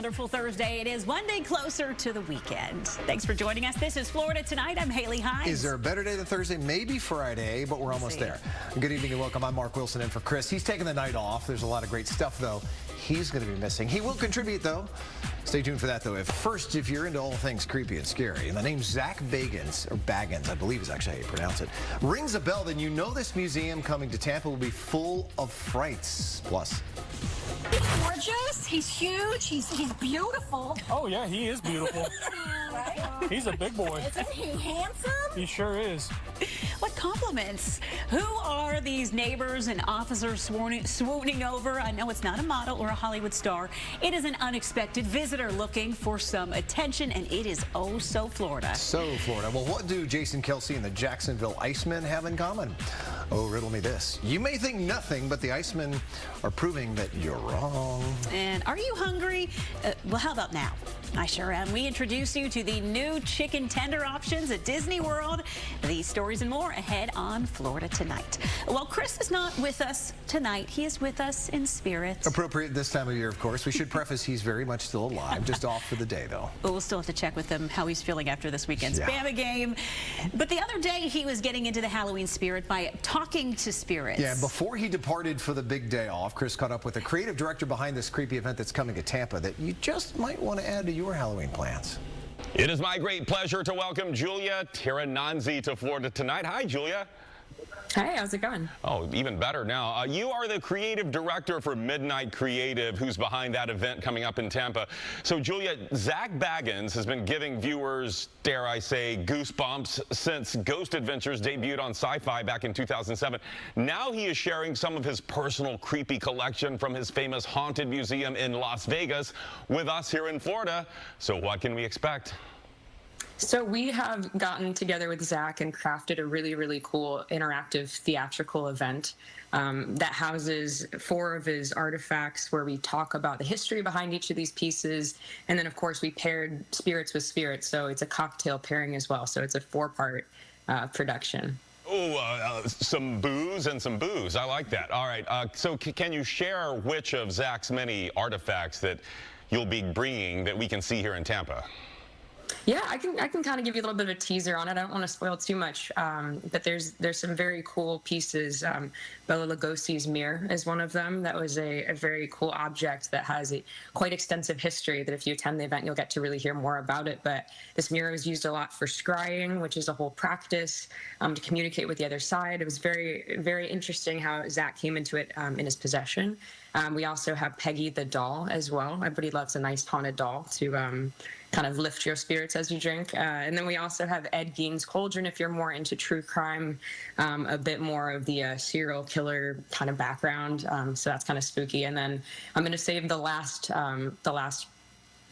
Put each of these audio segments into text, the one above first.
wonderful Thursday. It is one day closer to the weekend. Thanks for joining us. This is Florida Tonight. I'm Haley Hines. Is there a better day than Thursday? Maybe Friday, but we're almost there. Good evening and welcome. I'm Mark Wilson in for Chris. He's taking the night off. There's a lot of great stuff, though, he's going to be missing. He will contribute, though. Stay tuned for that, though. First, if you're into all things creepy and scary, and the name Zach Bagans, or Baggins, I believe is actually how you pronounce it, rings a bell, then you know this museum coming to Tampa will be full of frights. Plus, he's gorgeous. He's huge. He's beautiful. Oh, yeah, he is beautiful. Right? He's a big boy. Isn't he handsome? He sure is. What compliments. Who are these neighbors and officers swooning over? I know it's not a model or a Hollywood star. It is an unexpected visitor looking for some attention, and it is oh so Florida. So Florida. Well, what do Jason Kelsey and the Jacksonville Icemen have in common? Oh, riddle me this. You may think nothing, but the Icemen are proving that you're wrong. And are you hungry? Well, how about now? I sure am. We introduce you to the new chicken tender options at Disney World. These stories and more ahead on Florida Tonight. Well, Chris is not with us tonight. He is with us in spirit. Appropriate this time of year, of course. We should preface he's very much still alive, just off for the day, though. But we'll still have to check with him how he's feeling after this weekend's Bama game. But the other day, he was getting into the Halloween spirit by talking to spirits. Yeah, before he departed for the big day off, Chris caught up with the creative director behind this creepy event that's coming to Tampa that you just might want to add to your Halloween plans. It is my great pleasure to welcome Julia Tirananzi to Florida Tonight. Hi, Julia. Hi, how's it going? Oh, even better now. You are the creative director for Midnight Creative, who's behind that event coming up in Tampa. So, Julia, Zach Baggins has been giving viewers, dare I say, goosebumps since Ghost Adventures debuted on Sci-Fi back in 2007. Now he is sharing some of his personal creepy collection from his famous haunted museum in Las Vegas with us here in Florida. So what can we expect? So we have gotten together with Zach and crafted a really, really cool interactive theatrical event that houses 4 of his artifacts where we talk about the history behind each of these pieces. And then, of course, we paired spirits with spirits. So it's a cocktail pairing as well. So it's a 4-part production. Oh, some booze and some booze. I like that. All right. So can you share which of Zach's many artifacts that you'll be bringing that we can see here in Tampa? Yeah, I can kind of give you a little bit of a teaser on it. I don't want to spoil too much, but there's some very cool pieces. Bela Lugosi's mirror is one of them. That was a very cool object that has a quite extensive history that if you attend the event, you'll get to really hear more about it. But this mirror is used a lot for scrying, which is a whole practice to communicate with the other side. It was very, very interesting how Zach came into it in his possession. We also have Peggy the doll as well. Everybody loves a nice haunted doll to kind of lift your spirits as you drink. And then we also have Ed Gein's cauldron if you're more into true crime, a bit more of the serial killer kind of background. So that's kind of spooky. And then I'm going to save the last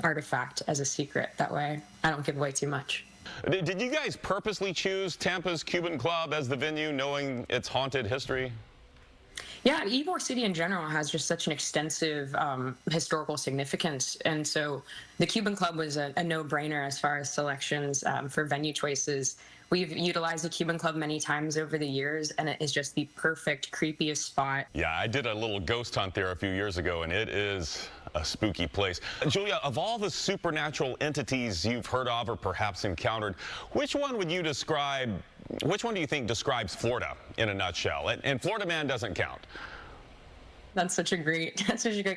artifact as a secret. That way I don't give away too much. Did you guys purposely choose Tampa's Cuban Club as the venue, knowing its haunted history? Yeah, Ybor City in general has just such an extensive historical significance. And so the Cuban Club was a no-brainer as far as selections for venue choices. We've utilized the Cuban Club many times over the years, and it is just the perfect, creepiest spot. Yeah, I did a little ghost hunt there a few years ago, and it is a spooky place. Julia, of all the supernatural entities you've heard of or perhaps encountered, which one do you think describes Florida in a nutshell? And Florida Man doesn't count. That's such a great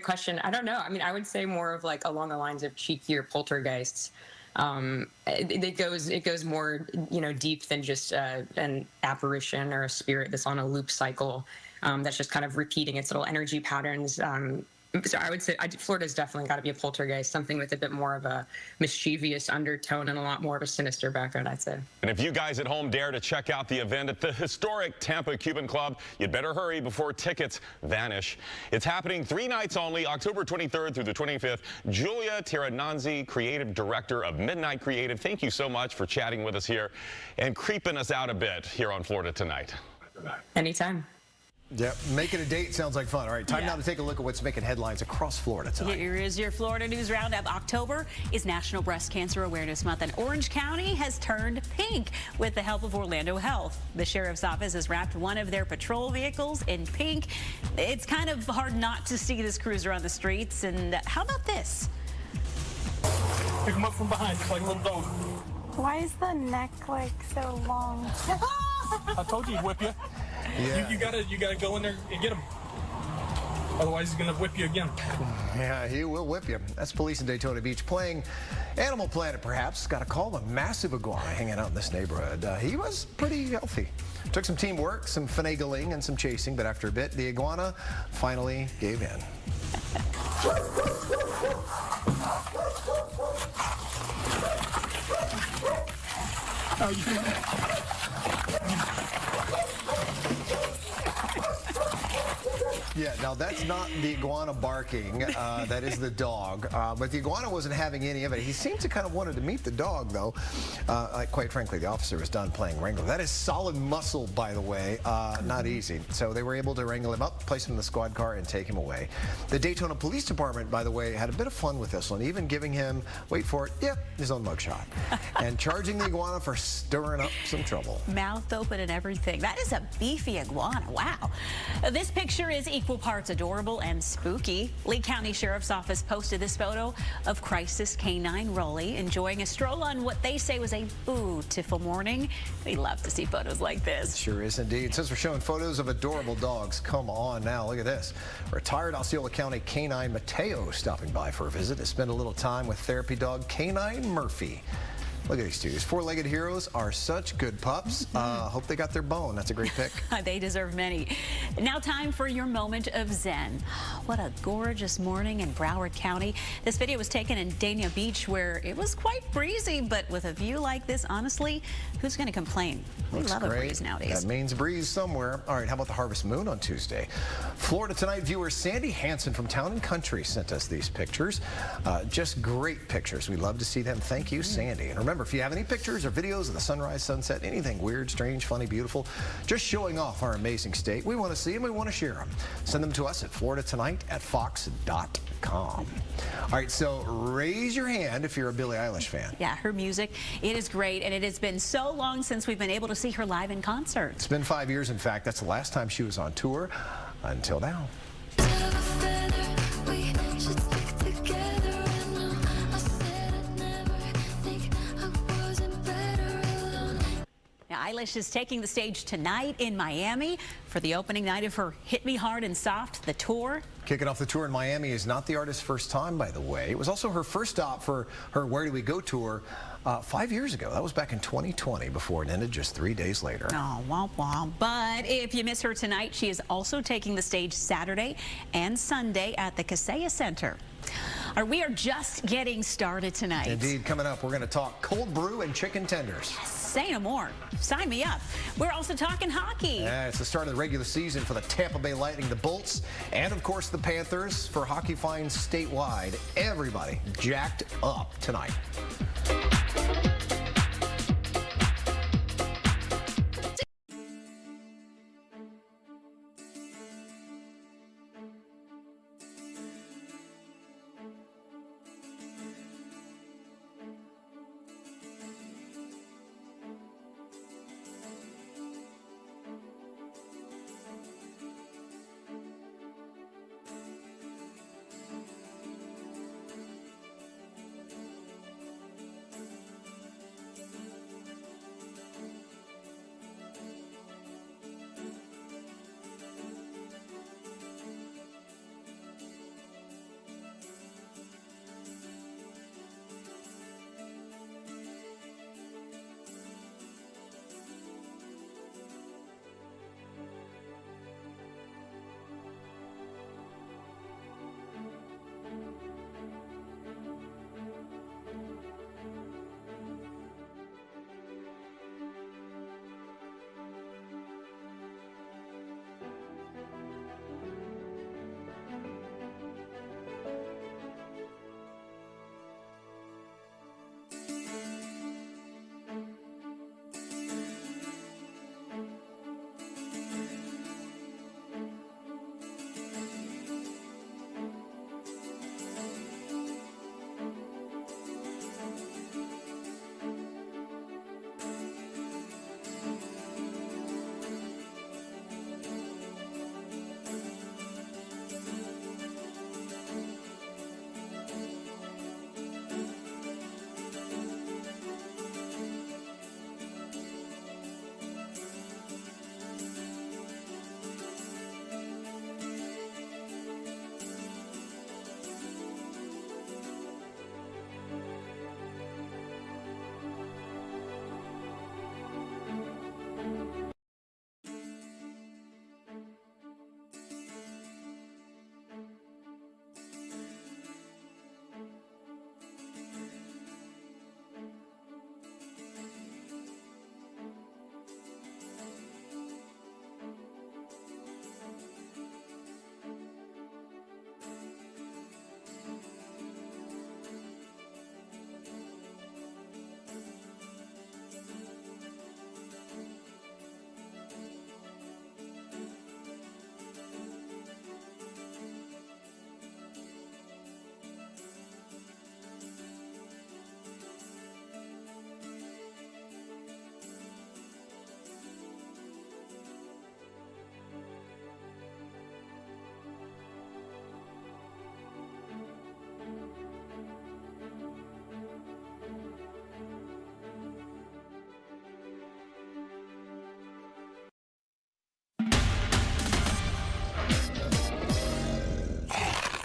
question. I don't know. I mean, I would say more of like along the lines of cheekier poltergeists. It goes more, deep than just an apparition or a spirit that's on a loop cycle that's just kind of repeating its little energy patterns. So I would say Florida's definitely got to be a poltergeist, something with a bit more of a mischievous undertone and a lot more of a sinister background, I'd say. And if you guys at home dare to check out the event at the historic Tampa Cuban Club, you'd better hurry before tickets vanish. It's happening 3 nights only, October 23rd through the 25th. Julia Tirananzi, creative director of Midnight Creative, thank you so much for chatting with us here and creeping us out a bit here on Florida Tonight. Anytime. Yeah, making a date sounds like fun. All right, time now to take a look at what's making headlines across Florida tonight. Here is your Florida News Roundup. October is National Breast Cancer Awareness Month, and Orange County has turned pink with the help of Orlando Health. The sheriff's office has wrapped one of their patrol vehicles in pink. It's kind of hard not to see this cruiser on the streets. And how about this? Pick him up from behind, just like a little dog. Why is the neck like so long? I told you he'd whip you. Yeah. You gotta go in there and get him. Otherwise, he's gonna whip you again. Yeah, he will whip you. That's police in Daytona Beach playing Animal Planet, perhaps. Got a call, a massive iguana hanging out in this neighborhood. He was pretty healthy. Took some teamwork, some finagling, and some chasing, but after a bit, the iguana finally gave in. How are you doing? Yeah, now that's not the iguana barking. That is the dog. But the iguana wasn't having any of it. He seemed to kind of wanted to meet the dog, though. Quite frankly, the officer was done playing wrangler. That is solid muscle, by the way. Not easy. So they were able to wrangle him up, place him in the squad car, and take him away. The Daytona Police Department, by the way, had a bit of fun with this one, even giving him, wait for it, his own mugshot. And charging the iguana for stirring up some trouble. Mouth open and everything. That is a beefy iguana. Wow. This picture is equal parts adorable and spooky. Lee County Sheriff's Office posted this photo of Crisis Canine Rolly enjoying a stroll on what they say was a beautiful morning. We love to see photos like this. Sure is indeed. Since we're showing photos of adorable dogs, come on now, look at this. Retired Osceola County canine Mateo stopping by for a visit to spend a little time with therapy dog Canine Murphy. Look at these two. These four-legged heroes are such good pups. Hope they got their bone. That's a great pick. They deserve many. Now time for your moment of zen. What a gorgeous morning in Broward County. This video was taken in Dania Beach where it was quite breezy, but with a view like this, honestly, who's going to complain? We Looks love great. a breeze nowadays. That means breeze somewhere. All right, how about the harvest moon on Tuesday? Florida Tonight viewer Sandy Hansen from Town and Country sent us these pictures. Just great pictures. We love to see them. Thank you, Sandy. And remember, if you have any pictures or videos of the sunrise, sunset, anything weird, strange, funny, beautiful, just showing off our amazing state, we want to see them. We want to share them. Send them to us at FloridaTonight@fox.com. All right, so raise your hand if you're a Billie Eilish fan. Yeah, her music, it is great, and it has been so long since we've been able to see her live in concert. It's been 5 years, in fact. That's the last time she was on tour until now. Now, Eilish is taking the stage tonight in Miami for the opening night of her Hit Me Hard and Soft, the tour. Kicking off the tour in Miami is not the artist's first time, by the way. It was also her first stop for her Where Do We Go tour 5 years ago. That was back in 2020 before it ended just 3 days later. Oh, womp womp. But if you miss her tonight, she is also taking the stage Saturday and Sunday at the Kaseya Center. We are just getting started tonight. Indeed, coming up, we're going to talk cold brew and chicken tenders. Say no more. Sign me up. We're also talking hockey. Yeah, it's the start of the regular season for the Tampa Bay Lightning, the Bolts, and of course the Panthers. For hockey fans statewide, everybody jacked up tonight.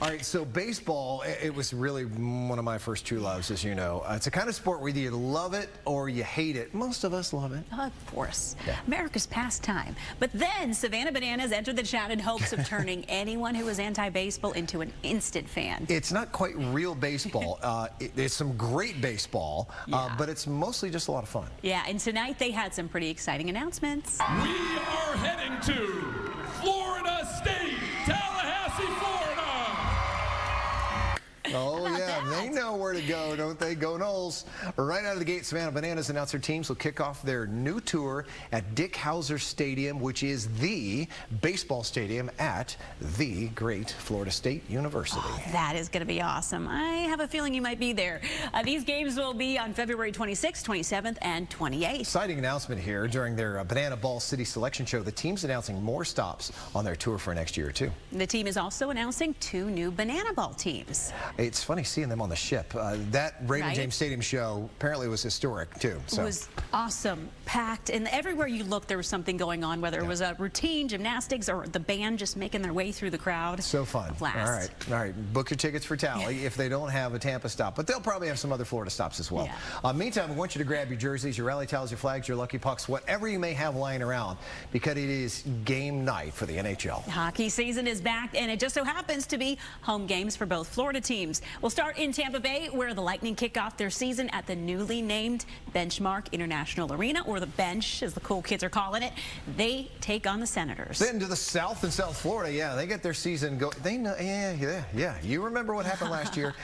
All right, so baseball, it was really one of my first true loves, as you know. It's a kind of sport where you love it or you hate it. Most of us love it. Of course. Yeah. America's pastime. But then Savannah Bananas entered the chat in hopes of turning anyone who was anti-baseball into an instant fan. It's not quite real baseball. It's some great baseball, but it's mostly just a lot of fun. Yeah, and tonight they had some pretty exciting announcements. We are heading to Florida State, Tallahassee, Florida. Oh, yeah, that? they know where to go, don't they? Go Noles. Right out of the gate, Savannah Bananas announced their teams will kick off their new tour at Dick Howser Stadium, which is the baseball stadium at the great Florida State University. Oh, that is going to be awesome. I have a feeling you might be there. These games will be on February 26th, 27th, and 28th. Exciting announcement here during their Banana Ball City Selection Show. The team's announcing more stops on their tour for next year, too. The team is also announcing 2 new Banana Ball teams. It's funny seeing them on the ship. That Raymond James Stadium show apparently was historic, too. So. It was awesome, packed, and everywhere you looked there was something going on, whether it was a routine, gymnastics, or the band just making their way through the crowd. So fun. Blast. All right. Book your tickets for Tally if they don't have a Tampa stop, but they'll probably have some other Florida stops as well. Yeah. Meantime, I want you to grab your jerseys, your rally towels, your flags, your lucky pucks, whatever you may have lying around, because it is game night for the NHL. Hockey season is back, and it just so happens to be home games for both Florida teams. We'll start in Tampa Bay, where the Lightning kick off their season at the newly named Benchmark International Arena, or the Bench, as the cool kids are calling it. They take on the Senators. Then to the south in South Florida, they get their season go. They know, yeah. You remember what happened last year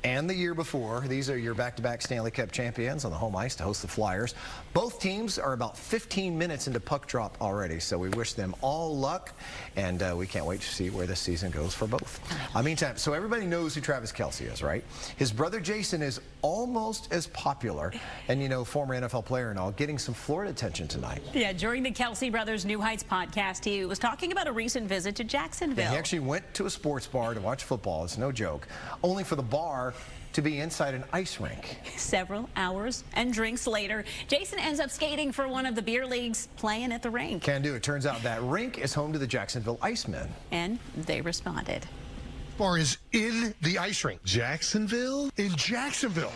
and the year before. These are your back-to-back Stanley Cup champions on the home ice to host the Flyers. Both teams are about 15 minutes into puck drop already, so we wish them all luck, and we can't wait to see where this season goes for both. Meantime, so everybody knows who Travis Kelce is, right? His brother Jason is almost as popular, and former NFL player and all, getting some Florida attention tonight. Yeah, during the Kelce Brothers New Heights podcast, he was talking about a recent visit to Jacksonville. Yeah, he actually went to a sports bar to watch football. It's no joke. Only for the bar to be inside an ice rink. Several hours and drinks later, Jason ends up skating for one of the beer leagues playing at the rink. Can do. It turns out that rink is home to the Jacksonville Icemen. And they responded. Bar is in the ice rink. Jacksonville? In Jacksonville.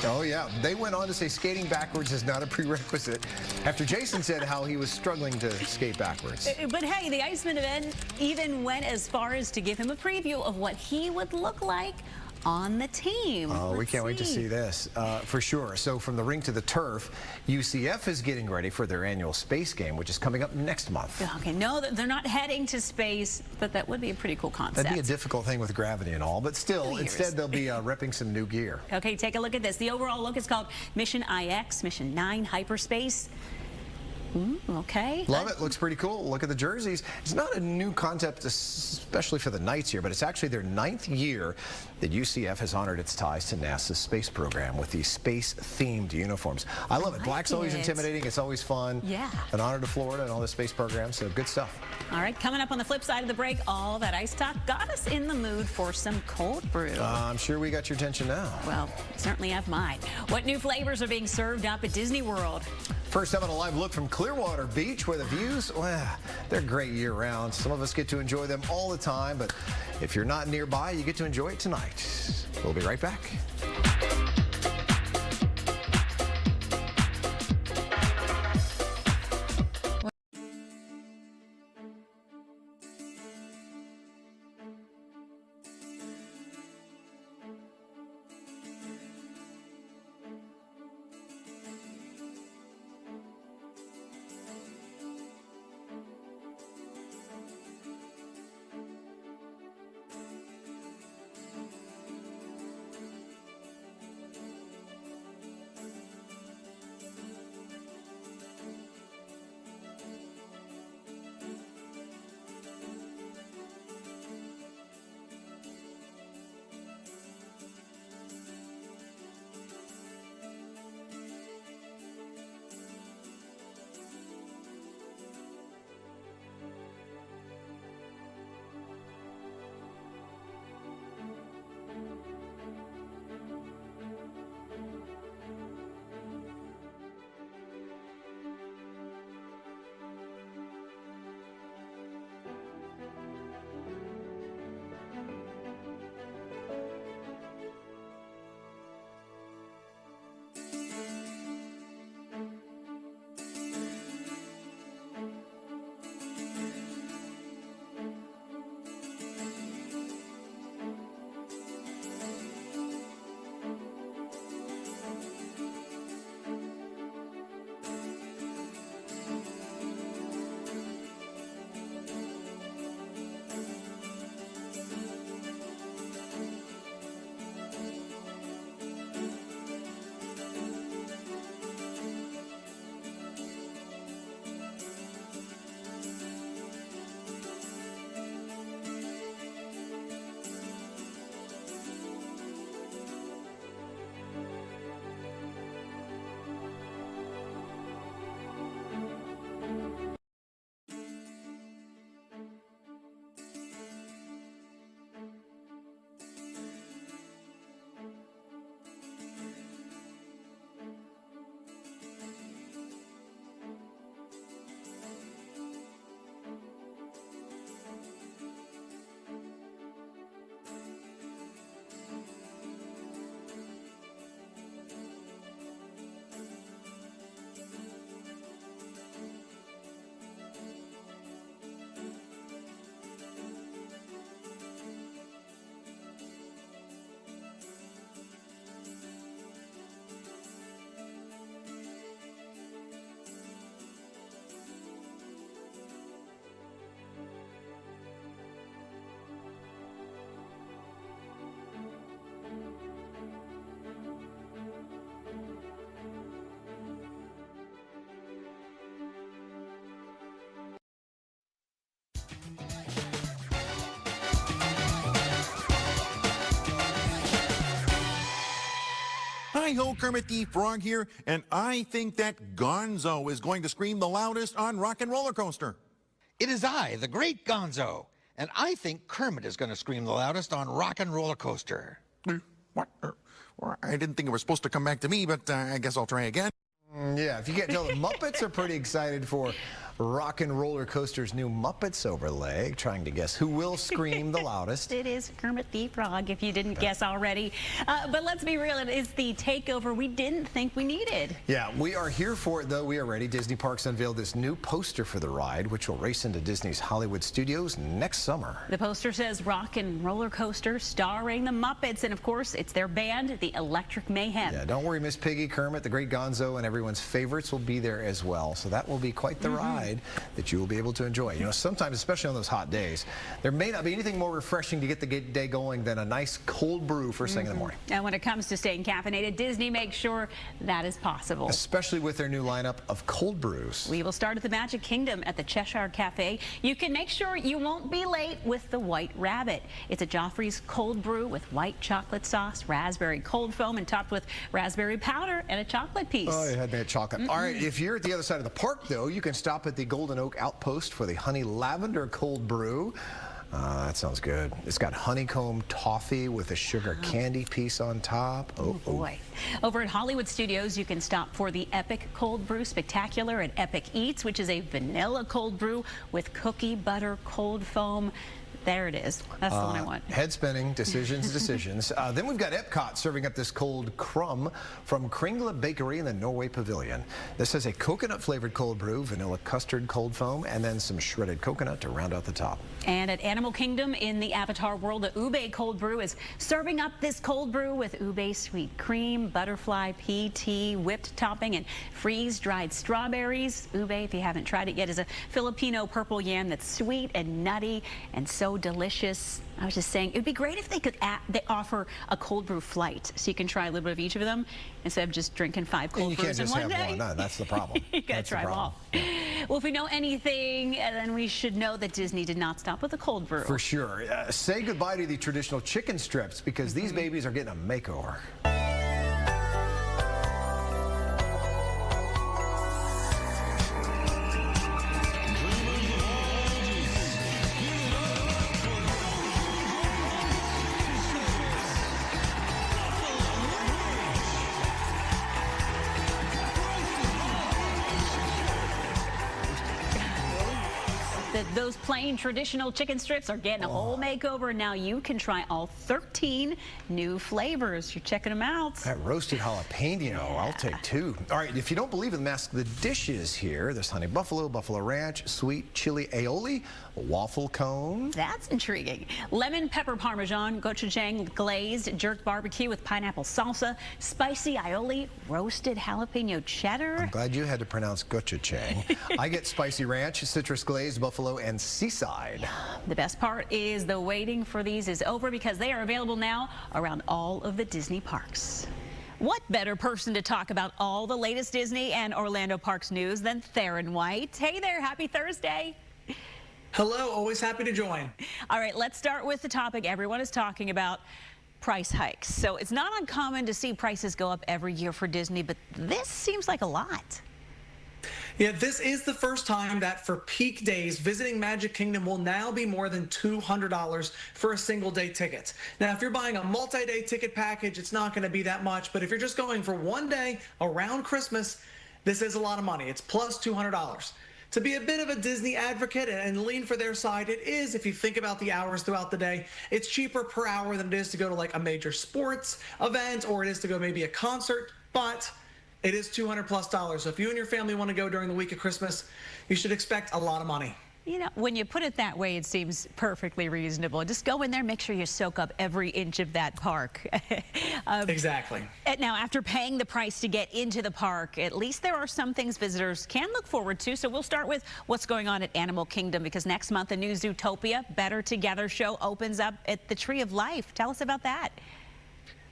Oh, yeah. They went on to say skating backwards is not a prerequisite after Jason said how he was struggling to skate backwards. But hey, the Iceman event even went as far as to give him a preview of what he would look like on the team. Oh, we can't wait to see this, for sure. So from the rink to the turf, UCF is getting ready for their annual space game, which is coming up next month. Okay, no, they're not heading to space, but that would be a pretty cool concept. That'd be a difficult thing with gravity and all, but still, instead they'll be repping some new gear. Okay, take a look at this. The overall look is called Mission IX, Mission 9 Hyperspace. Okay. Love it. Looks pretty cool. Look at the jerseys. It's not a new concept, especially for the Knights here, but it's actually their 9th year that UCF has honored its ties to NASA's space program with these space-themed uniforms. I love it. Black's always intimidating. It's always fun. Yeah. An honor to Florida and all the space programs, so good stuff. All right, coming up on the flip side of the break, all that ice talk got us in the mood for some cold brew. I'm sure we got your attention now. Well, certainly have mine. What new flavors are being served up at Disney World? First up on a live look from Clearwater Beach, where the views, well, they're great year-round. Some of us get to enjoy them all the time, but if you're not nearby, you get to enjoy it tonight. We'll be right back. Hi-ho, Kermit the Frog here, and I think that Gonzo is going to scream the loudest on Rock and Roller Coaster. It is I, the great Gonzo, and I think Kermit is going to scream the loudest on Rock and Roller Coaster. What? I didn't think it was supposed to come back to me, but I guess I'll try again. Yeah, if you can't tell, the Muppets are pretty excited for Rock and Roller Coaster's new Muppets overlay, trying to guess who will scream the loudest. It is Kermit the Frog, if you didn't guess already. But let's be real, it is the takeover we didn't think we needed. Yeah, we are here for it, though. We are ready. Disney Parks unveiled this new poster for the ride, which will race into Disney's Hollywood studios next summer. The poster says Rock and Roller Coaster starring the Muppets, and of course, it's their band, the Electric Mayhem. Yeah, don't worry, Miss Piggy, Kermit, the Great Gonzo, and everyone's favorites will be there as well. So that will be quite the ride that you will be able to enjoy. You know, sometimes, especially on those hot days, there may not be anything more refreshing to get the day going than a nice cold brew first thing in the morning. And when it comes to staying caffeinated, Disney makes sure that is possible. Especially with their new lineup of cold brews. We will start at the Magic Kingdom at the Cheshire Cafe. You can make sure you won't be late with the White Rabbit. It's a Joffrey's cold brew with white chocolate sauce, raspberry cold foam, and topped with raspberry powder and a chocolate piece. Oh, you had that chocolate. All right, if you're at the other side of the park, though, you can stop at the Golden Oak Outpost for the Honey Lavender Cold Brew. That sounds good. It's got honeycomb toffee with a sugar candy piece on top. Oh, boy. Over at Hollywood Studios, you can stop for the Epic Cold Brew Spectacular at Epic Eats, which is a vanilla cold brew with cookie butter cold foam. There it is. That's the one I want. Head spinning, decisions. Then we've got Epcot serving up this cold crumb from Kringla Bakery in the Norway Pavilion. This has a coconut flavored cold brew, vanilla custard cold foam, and then some shredded coconut to round out the top. And at Animal Kingdom in the Avatar world, the Ube Cold Brew is serving up this cold brew with ube sweet cream, butterfly pea tea, whipped topping, and freeze-dried strawberries. Ube, if you haven't tried it yet, is a Filipino purple yam that's sweet and nutty and so delicious. I was just saying, it would be great if they could offer a cold brew flight, so you can try a little bit of each of them instead of just drinking 5 cold brews in one day. You can't just have one. No, that's the problem. You got to try them all. Well, if we know anything, then we should know that Disney did not stop with a cold brew. For sure. Say goodbye to the traditional chicken strips, because these babies are getting a makeover. Those plain traditional chicken strips are getting a whole makeover. Now you can try all 13 new flavors. You're checking them out. That roasted jalapeno, I'll take 2. All right, if you don't believe in the dishes here, there's honey buffalo, buffalo ranch, sweet chili aioli, waffle cone. That's intriguing. Lemon pepper parmesan, gochujang glazed jerk barbecue with pineapple salsa, spicy aioli, roasted jalapeno cheddar. I'm glad you had to pronounce gochujang. I get spicy ranch, citrus glazed, buffalo, and seaside. The best part is the waiting for these is over, because they are available now around all of the Disney parks. What better person to talk about all the latest Disney and Orlando Parks news than Theron White? Hey there, happy Thursday. Hello, always happy to join. All right, let's start with the topic everyone is talking about, price hikes. So it's not uncommon to see prices go up every year for Disney, but this seems like a lot. Yeah, this is the first time that for peak days, visiting Magic Kingdom will now be more than $200 for a single day ticket. Now, if you're buying a multi-day ticket package, it's not going to be that much. But if you're just going for one day around Christmas, this is a lot of money. It's plus $200. To be a bit of a Disney advocate and lean for their side, it is, if you think about the hours throughout the day, it's cheaper per hour than it is to go to like a major sports event, or it is to go maybe a concert. But it is $200+. So if you and your family want to go during the week of Christmas, you should expect a lot of money. You know, when you put it that way, it seems perfectly reasonable. Just go in there, make sure you soak up every inch of that park. Exactly. Now, after paying the price to get into the park, at least there are some things visitors can look forward to. So we'll start with what's going on at Animal Kingdom, because next month a new Zootopia Better Together show opens up at the Tree of Life. Tell us about that.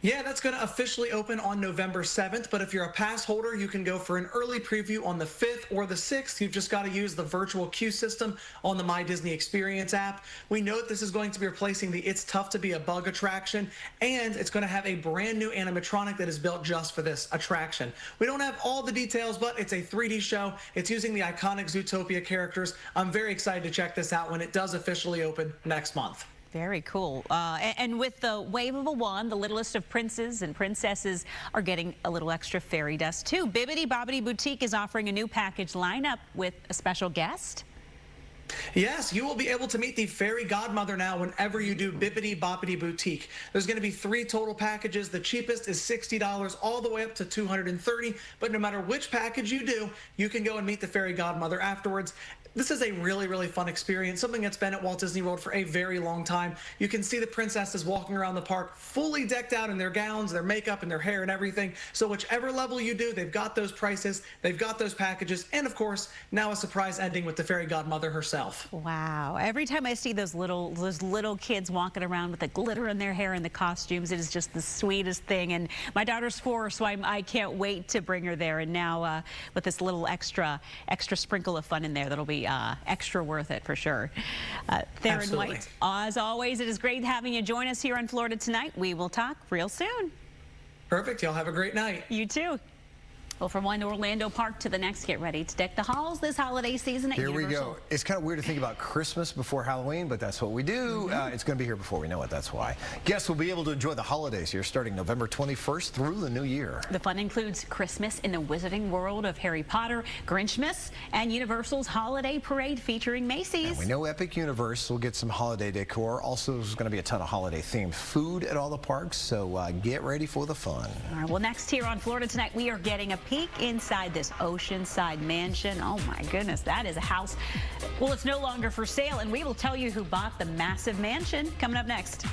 Yeah, that's going to officially open on November 7th, but if you're a pass holder, you can go for an early preview on the 5th or the 6th. You've just got to use the virtual queue system on the My Disney Experience app. We know that this is going to be replacing the It's Tough to Be a Bug attraction, and it's going to have a brand new animatronic that is built just for this attraction. We don't have all the details, but it's a 3D show. It's using the iconic Zootopia characters. I'm very excited to check this out when it does officially open next month. Very cool. And with the wave of a wand, the littlest of princes and princesses are getting a little extra fairy dust too. Bibbidi Bobbidi Boutique is offering a new package lineup with a special guest. Yes, you will be able to meet the fairy godmother now whenever you do Bibbidi Bobbidi Boutique. There's going to be 3 total packages. The cheapest is $60 all the way up to $230. But no matter which package you do, you can go and meet the fairy godmother afterwards. This is a really, really fun experience, something that's been at Walt Disney World for a very long time. You can see the princesses walking around the park fully decked out in their gowns, their makeup, and their hair and everything. So whichever level you do, they've got those prices, they've got those packages, and of course, now a surprise ending with the fairy godmother herself. Wow. Every time I see those little kids walking around with the glitter in their hair and the costumes, it is just the sweetest thing. And my daughter's 4, so I can't wait to bring her there. And now with this little extra sprinkle of fun in there, that'll be extra worth it for sure. Theron White, as always, it is great having you join us here on Florida Tonight. We will talk real soon. Perfect. Y'all have a great night. You too. Well, from one Orlando park to the next, get ready to deck the halls this holiday season at Universal. Here we go. It's kind of weird to think about Christmas before Halloween, but that's what we do. It's going to be here before we know it. That's why. Guests will be able to enjoy the holidays here starting November 21st through the new year. The fun includes Christmas in the Wizarding World of Harry Potter, Grinchmas, and Universal's Holiday Parade featuring Macy's. And we know Epic Universe will get some holiday decor. Also, there's going to be a ton of holiday-themed food at all the parks, so get ready for the fun. All right, well, next here on Florida Tonight, we are getting a peek inside this oceanside mansion. Oh my goodness, that is a house. Well, it's no longer for sale, and we will tell you who bought the massive mansion coming up next.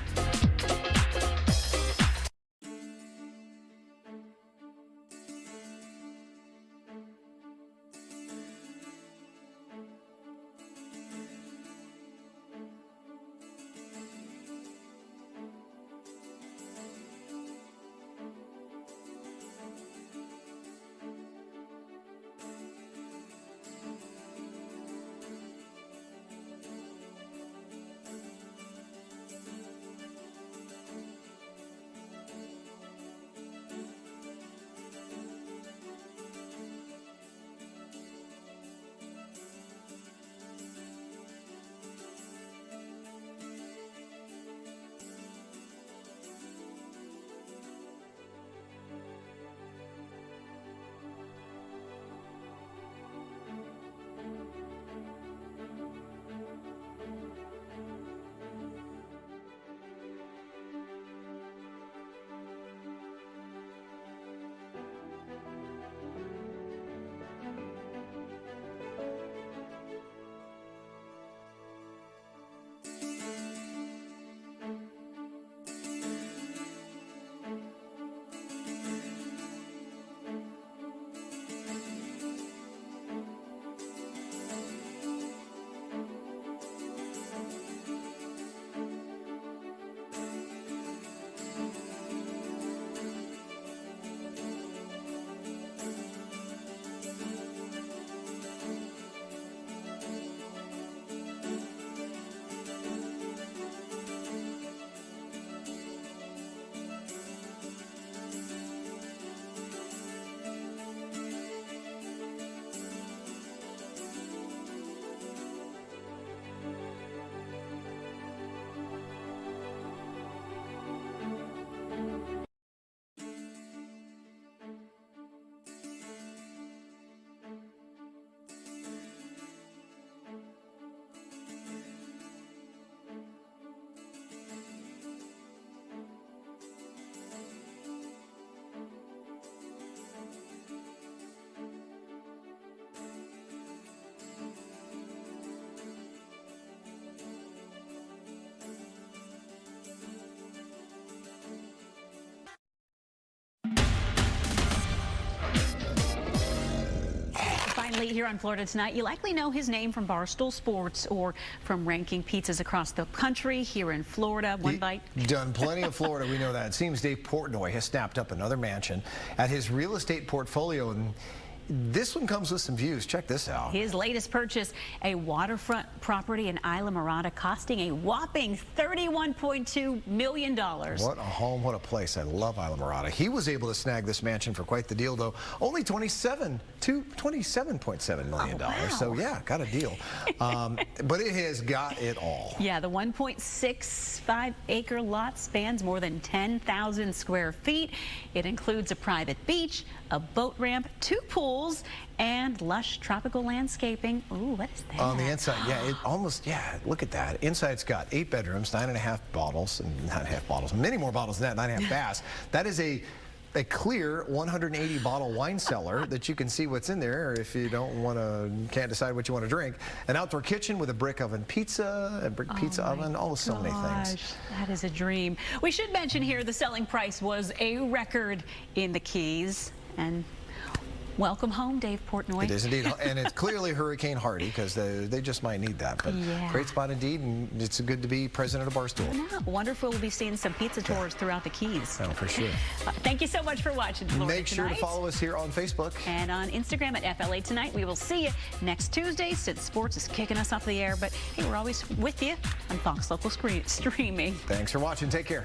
Late here on Florida Tonight, you likely know his name from Barstool Sports or from ranking pizzas across the country. Here in Florida, one bite. Done plenty of Florida, we know that. It seems Dave Portnoy has snapped up another mansion at his real estate portfolio, and this one comes with some views. Check this out. His latest purchase, a waterfront property in Isla Mirada, costing a whopping $31.2 million. What a home, what a place. I love Isla Mirada. He was able to snag this mansion for quite the deal, though. Only $27.7 million. Oh, wow. So, yeah, got a deal. But it has got it all. Yeah, the 1.65-acre lot spans more than 10,000 square feet. It includes a private beach, a boat ramp, 2 pools, and lush tropical landscaping. Ooh, what is that? On the inside, look at that. Inside, it's got 8 bedrooms, 9.5 bottles, and 9.5 bottles, many more bottles than that, 9.5 baths. That is a clear 180 bottle wine cellar that you can see what's in there if you can't decide what you want to drink. An outdoor kitchen with a brick oven pizza, a brick pizza oven, so many things. That is a dream. We should mention here the selling price was a record in the Keys. And welcome home, Dave Portnoy. It is indeed, and it's clearly hurricane hardy because they just might need that. But great spot indeed, and it's good to be president of Barstool. Yeah, wonderful. We'll be seeing some pizza tours throughout the Keys. Oh, for sure. Thank you so much for watching Florida Make sure Tonight. to follow us here on Facebook. And on Instagram at FLA Tonight. We will see you next Tuesday since sports is kicking us off the air. But hey, we're always with you on Fox Local Streaming. Thanks for watching. Take care.